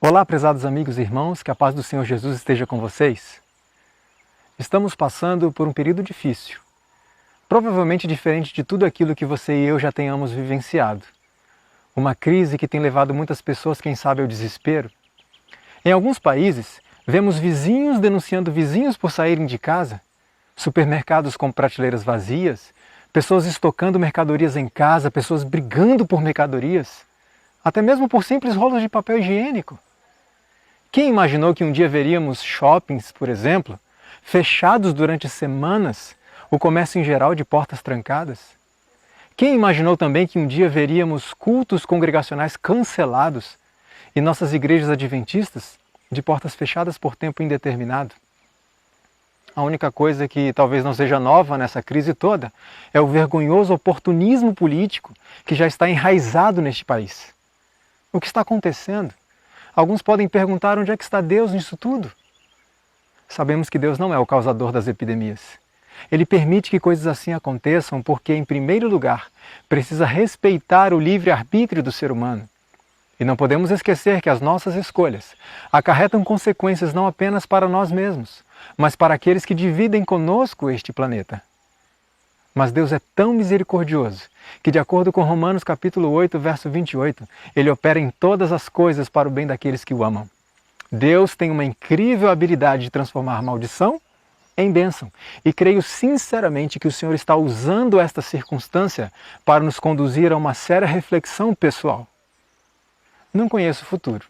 Olá, prezados amigos e irmãos, que a paz do Senhor Jesus esteja com vocês. Estamos passando por um período difícil, provavelmente diferente de tudo aquilo que você e eu já tenhamos vivenciado. Uma crise que tem levado muitas pessoas, quem sabe, ao desespero. Em alguns países, vemos vizinhos denunciando vizinhos por saírem de casa, supermercados com prateleiras vazias, pessoas estocando mercadorias em casa, pessoas brigando por mercadorias, até mesmo por simples rolos de papel higiênico. Quem imaginou que um dia veríamos shoppings, por exemplo, fechados durante semanas, o comércio em geral de portas trancadas? Quem imaginou também que um dia veríamos cultos congregacionais cancelados e nossas igrejas adventistas de portas fechadas por tempo indeterminado? A única coisa que talvez não seja nova nessa crise toda é o vergonhoso oportunismo político que já está enraizado neste país. O que está acontecendo? Alguns podem perguntar onde é que está Deus nisso tudo? Sabemos que Deus não é o causador das epidemias. Ele permite que coisas assim aconteçam porque, em primeiro lugar, precisa respeitar o livre-arbítrio do ser humano. E não podemos esquecer que as nossas escolhas acarretam consequências não apenas para nós mesmos, mas para aqueles que dividem conosco este planeta. Mas Deus é tão misericordioso que, de acordo com Romanos capítulo 8, verso 28, Ele opera em todas as coisas para o bem daqueles que o amam. Deus tem uma incrível habilidade de transformar maldição em bênção. E creio sinceramente que o Senhor está usando esta circunstância para nos conduzir a uma séria reflexão pessoal. Não conheço o futuro.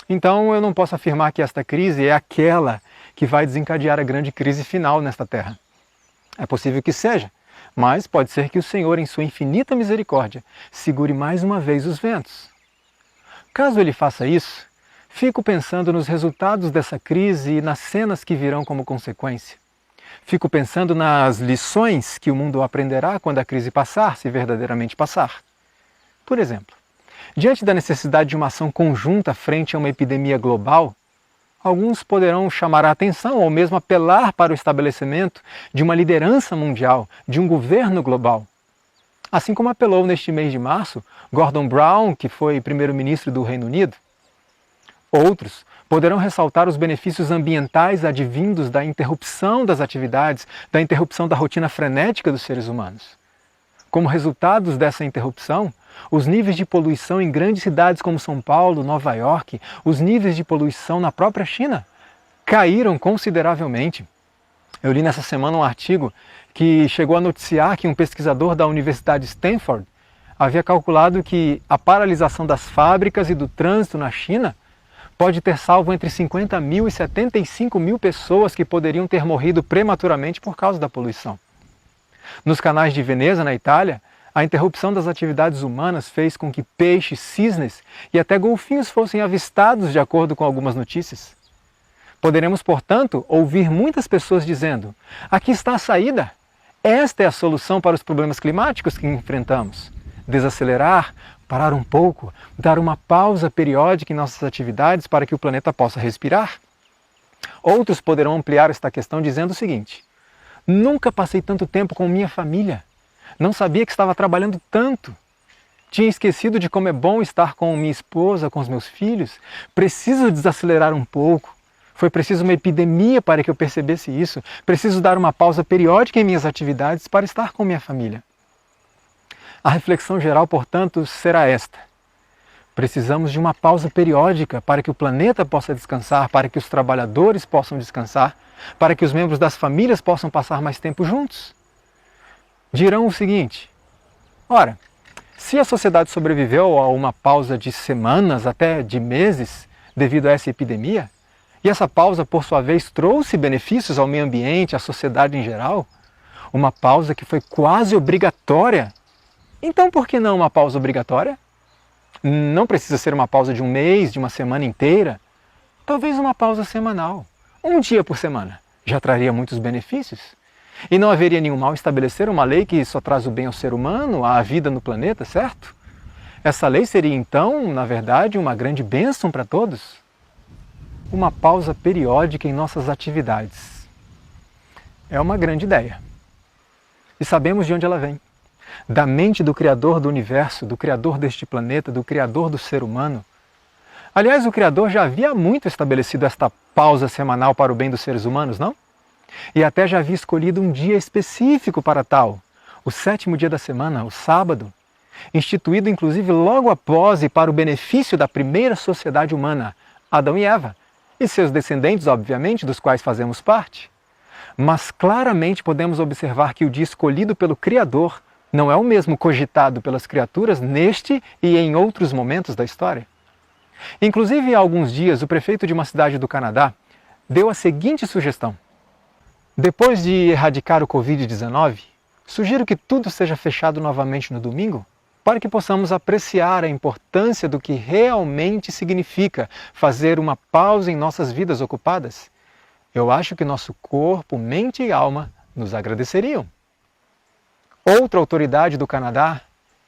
Então eu não posso afirmar que esta crise é aquela que vai desencadear a grande crise final nesta terra. É possível que seja, mas pode ser que o Senhor, em sua infinita misericórdia, segure mais uma vez os ventos. Caso Ele faça isso, fico pensando nos resultados dessa crise e nas cenas que virão como consequência. Fico pensando nas lições que o mundo aprenderá quando a crise passar, se verdadeiramente passar. Por exemplo, diante da necessidade de uma ação conjunta frente a uma epidemia global, alguns poderão chamar a atenção ou mesmo apelar para o estabelecimento de uma liderança mundial, de um governo global. Assim como apelou neste mês de março Gordon Brown, que foi primeiro-ministro do Reino Unido. Outros poderão ressaltar os benefícios ambientais advindos da interrupção das atividades, da interrupção da rotina frenética dos seres humanos. Como resultados dessa interrupção, os níveis de poluição em grandes cidades como São Paulo, Nova York, os níveis de poluição na própria China caíram consideravelmente. Eu li nessa semana um artigo que chegou a noticiar que um pesquisador da Universidade de Stanford havia calculado que a paralisação das fábricas e do trânsito na China pode ter salvo entre 50 mil e 75 mil pessoas que poderiam ter morrido prematuramente por causa da poluição. Nos canais de Veneza, na Itália, a interrupção das atividades humanas fez com que peixes, cisnes e até golfinhos fossem avistados, de acordo com algumas notícias. Poderemos, portanto, ouvir muitas pessoas dizendo: aqui está a saída, esta é a solução para os problemas climáticos que enfrentamos. Desacelerar, parar um pouco, dar uma pausa periódica em nossas atividades para que o planeta possa respirar. Outros poderão ampliar esta questão dizendo o seguinte: nunca passei tanto tempo com minha família. Não sabia que estava trabalhando tanto. Tinha esquecido de como é bom estar com minha esposa, com os meus filhos. Preciso desacelerar um pouco. Foi preciso uma epidemia para que eu percebesse isso. Preciso dar uma pausa periódica em minhas atividades para estar com minha família. A reflexão geral, portanto, será esta. Precisamos de uma pausa periódica para que o planeta possa descansar, para que os trabalhadores possam descansar, para que os membros das famílias possam passar mais tempo juntos. Dirão o seguinte: ora, se a sociedade sobreviveu a uma pausa de semanas, até de meses, devido a essa epidemia, e essa pausa, por sua vez, trouxe benefícios ao meio ambiente, à sociedade em geral, uma pausa que foi quase obrigatória, então por que não uma pausa obrigatória? Não precisa ser uma pausa de um mês, de uma semana inteira, talvez uma pausa semanal, um dia por semana, já traria muitos benefícios. E não haveria nenhum mal estabelecer uma lei que só traz o bem ao ser humano, à vida no planeta, certo? Essa lei seria então, na verdade, uma grande bênção para todos. Uma pausa periódica em nossas atividades. É uma grande ideia. E sabemos de onde ela vem. Da mente do Criador do Universo, do Criador deste planeta, do Criador do ser humano. Aliás, o Criador já havia muito estabelecido esta pausa semanal para o bem dos seres humanos, não? E até já havia escolhido um dia específico para tal, o 7º dia da semana, o sábado, instituído inclusive logo após e para o benefício da primeira sociedade humana, Adão e Eva, e seus descendentes, obviamente, dos quais fazemos parte. Mas claramente podemos observar que o dia escolhido pelo Criador não é o mesmo cogitado pelas criaturas neste e em outros momentos da história. Inclusive, há alguns dias, o prefeito de uma cidade do Canadá deu a seguinte sugestão: depois de erradicar o Covid-19, sugiro que tudo seja fechado novamente no domingo, para que possamos apreciar a importância do que realmente significa fazer uma pausa em nossas vidas ocupadas. Eu acho que nosso corpo, mente e alma nos agradeceriam. Outra autoridade do Canadá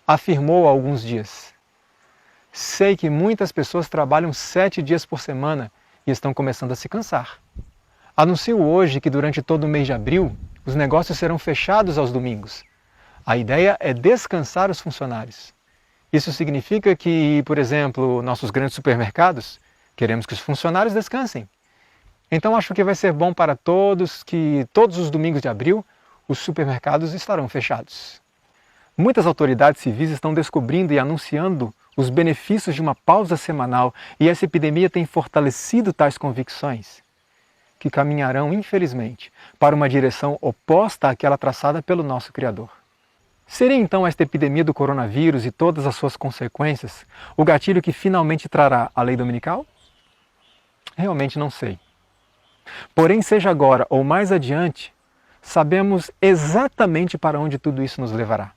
afirmou há alguns dias: sei que muitas pessoas trabalham 7 dias por semana e estão começando a se cansar. Anuncio hoje que durante todo o mês de abril, os negócios serão fechados aos domingos. A ideia é descansar os funcionários. Isso significa que, por exemplo, nossos grandes supermercados, queremos que os funcionários descansem. Então acho que vai ser bom para todos que todos os domingos de abril os supermercados estarão fechados. Muitas autoridades civis estão descobrindo e anunciando os benefícios de uma pausa semanal, e essa epidemia tem fortalecido tais convicções, que caminharão, infelizmente, para uma direção oposta àquela traçada pelo nosso Criador. Seria então esta epidemia do coronavírus e todas as suas consequências o gatilho que finalmente trará a lei dominical? Realmente não sei. Porém, seja agora ou mais adiante, sabemos exatamente para onde tudo isso nos levará.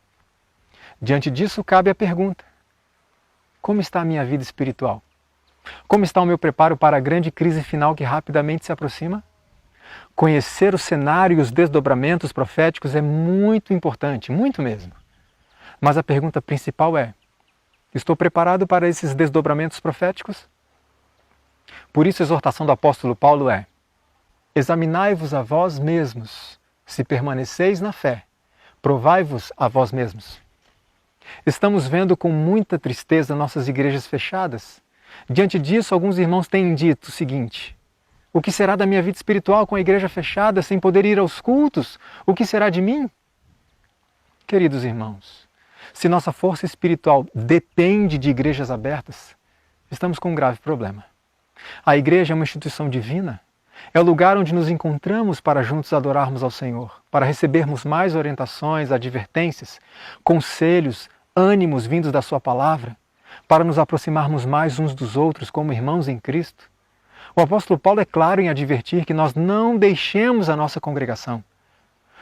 Diante disso, cabe a pergunta: como está a minha vida espiritual? Como está o meu preparo para a grande crise final que rapidamente se aproxima? Conhecer o cenário e os desdobramentos proféticos é muito importante, muito mesmo. Mas a pergunta principal é: estou preparado para esses desdobramentos proféticos? Por isso a exortação do apóstolo Paulo é: examinai-vos a vós mesmos, se permaneceis na fé, provai-vos a vós mesmos. Estamos vendo com muita tristeza nossas igrejas fechadas. Diante disso, alguns irmãos têm dito o seguinte: o que será da minha vida espiritual com a igreja fechada, sem poder ir aos cultos? O que será de mim? Queridos irmãos, se nossa força espiritual depende de igrejas abertas, estamos com um grave problema. A igreja é uma instituição divina, é o lugar onde nos encontramos para juntos adorarmos ao Senhor, para recebermos mais orientações, advertências, conselhos, ânimos vindos da Sua palavra, para nos aproximarmos mais uns dos outros como irmãos em Cristo. O apóstolo Paulo é claro em advertir que nós não deixemos a nossa congregação.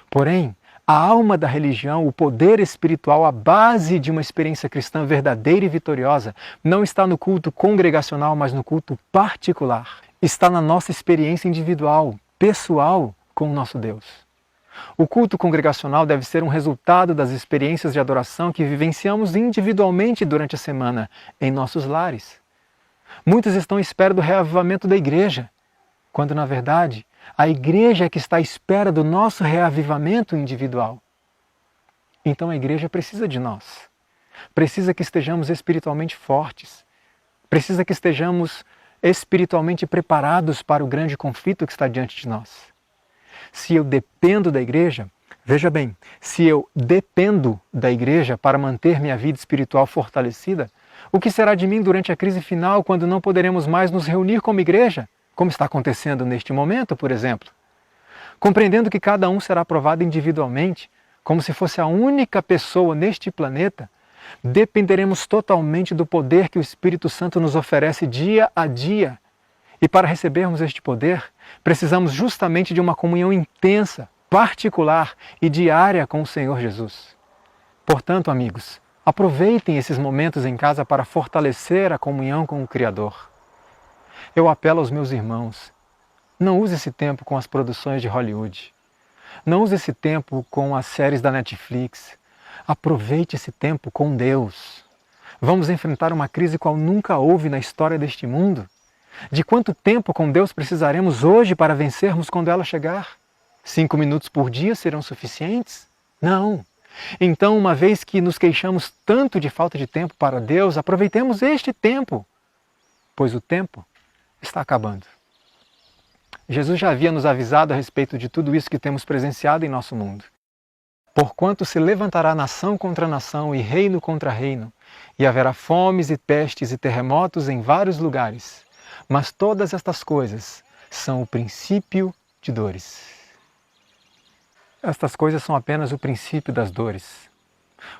Porém, a alma da religião, o poder espiritual, a base de uma experiência cristã verdadeira e vitoriosa, não está no culto congregacional, mas no culto particular. Está na nossa experiência individual, pessoal com o nosso Deus. O culto congregacional deve ser um resultado das experiências de adoração que vivenciamos individualmente durante a semana, em nossos lares. Muitos estão à espera do reavivamento da igreja, quando na verdade a igreja é que está à espera do nosso reavivamento individual. Então a igreja precisa de nós. Precisa que estejamos espiritualmente fortes. Precisa que estejamos espiritualmente preparados para o grande conflito que está diante de nós. Se eu dependo da igreja, veja bem, se eu dependo da igreja para manter minha vida espiritual fortalecida, o que será de mim durante a crise final, quando não poderemos mais nos reunir como igreja, como está acontecendo neste momento, por exemplo? Compreendendo que cada um será provado individualmente, como se fosse a única pessoa neste planeta, dependeremos totalmente do poder que o Espírito Santo nos oferece dia a dia. E para recebermos este poder, precisamos justamente de uma comunhão intensa, particular e diária com o Senhor Jesus. Portanto, amigos, aproveitem esses momentos em casa para fortalecer a comunhão com o Criador. Eu apelo aos meus irmãos: não use esse tempo com as produções de Hollywood. Não use esse tempo com as séries da Netflix. Aproveite esse tempo com Deus. Vamos enfrentar uma crise qual nunca houve na história deste mundo. De quanto tempo com Deus precisaremos hoje para vencermos quando ela chegar? 5 minutos por dia serão suficientes? Não. Então, uma vez que nos queixamos tanto de falta de tempo para Deus, aproveitemos este tempo pois o tempo está acabando. Jesus já havia nos avisado a respeito de tudo isso que temos presenciado em nosso mundo. Porquanto se levantará nação contra nação e reino contra reino, e haverá fomes e pestes e terremotos em vários lugares. Mas todas estas coisas são o princípio de dores. Estas coisas são apenas o princípio das dores.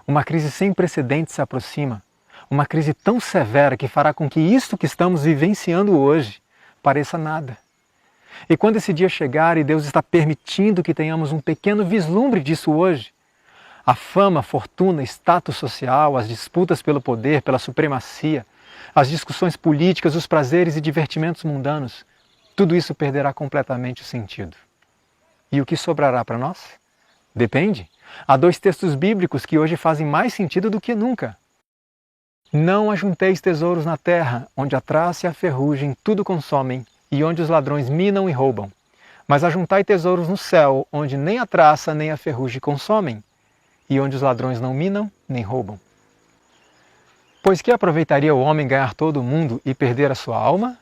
Uma crise sem precedentes se aproxima, uma crise tão severa que fará com que isto que estamos vivenciando hoje pareça nada. E quando esse dia chegar e Deus está permitindo que tenhamos um pequeno vislumbre disso hoje, a fama, fortuna, status social, as disputas pelo poder, pela supremacia, as discussões políticas, os prazeres e divertimentos mundanos, tudo isso perderá completamente o sentido. E o que sobrará para nós? Depende. Há 2 textos bíblicos que hoje fazem mais sentido do que nunca. Não ajunteis tesouros na terra, onde a traça e a ferrugem tudo consomem, e onde os ladrões minam e roubam. Mas ajuntai tesouros no céu, onde nem a traça nem a ferrugem consomem, e onde os ladrões não minam nem roubam. Pois que aproveitaria o homem ganhar todo o mundo e perder a sua alma?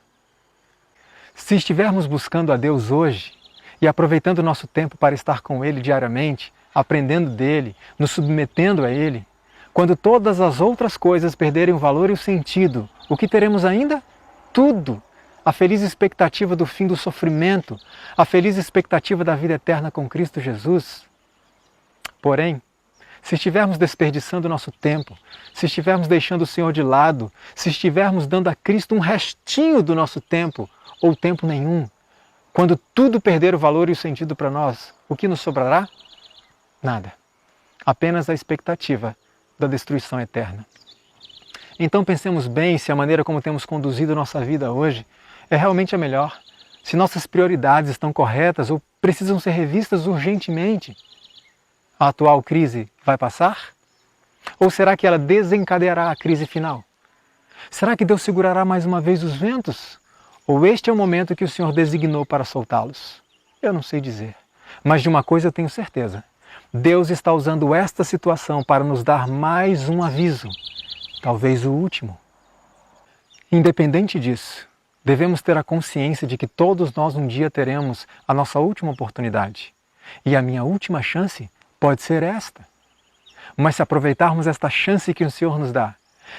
Se estivermos buscando a Deus hoje e aproveitando o nosso tempo para estar com Ele diariamente, aprendendo dEle, nos submetendo a Ele, quando todas as outras coisas perderem o valor e o sentido, o que teremos ainda? Tudo! A feliz expectativa do fim do sofrimento, a feliz expectativa da vida eterna com Cristo Jesus. Porém, se estivermos desperdiçando o nosso tempo, se estivermos deixando o Senhor de lado, se estivermos dando a Cristo um restinho do nosso tempo, ou tempo nenhum, quando tudo perder o valor e o sentido para nós, o que nos sobrará? Nada. Apenas a expectativa da destruição eterna. Então pensemos bem se a maneira como temos conduzido nossa vida hoje é realmente a melhor, se nossas prioridades estão corretas ou precisam ser revistas urgentemente. A atual crise vai passar? Ou será que ela desencadeará a crise final? Será que Deus segurará mais uma vez os ventos? Ou este é o momento que o Senhor designou para soltá-los? Eu não sei dizer, mas de uma coisa eu tenho certeza. Deus está usando esta situação para nos dar mais um aviso, talvez o último. Independente disso, devemos ter a consciência de que todos nós um dia teremos a nossa última oportunidade. E a minha última chance pode ser esta. Mas se aproveitarmos esta chance que o Senhor nos dá,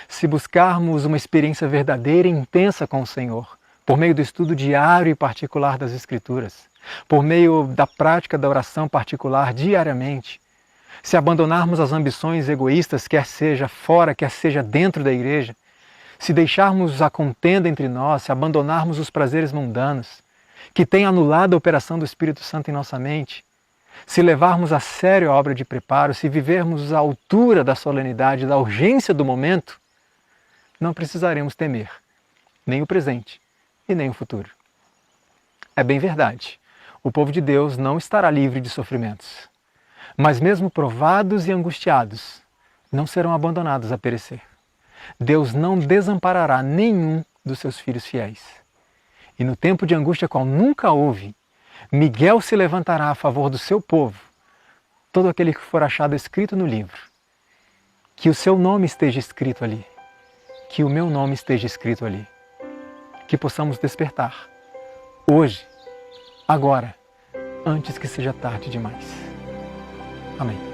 se buscarmos uma experiência verdadeira e intensa com o Senhor, por meio do estudo diário e particular das Escrituras, por meio da prática da oração particular diariamente, se abandonarmos as ambições egoístas, quer seja fora, quer seja dentro da igreja, se deixarmos a contenda entre nós, se abandonarmos os prazeres mundanos, que têm anulado a operação do Espírito Santo em nossa mente, se levarmos a sério a obra de preparo, se vivermos à altura da solenidade, da urgência do momento, não precisaremos temer nem o presente e nem o futuro. É bem verdade, o povo de Deus não estará livre de sofrimentos, mas mesmo provados e angustiados, não serão abandonados a perecer. Deus não desamparará nenhum dos seus filhos fiéis. E no tempo de angústia qual nunca houve, Miguel se levantará a favor do seu povo, todo aquele que for achado escrito no livro. Que o seu nome esteja escrito ali, que o meu nome esteja escrito ali. Que possamos despertar, hoje, agora, antes que seja tarde demais. Amém.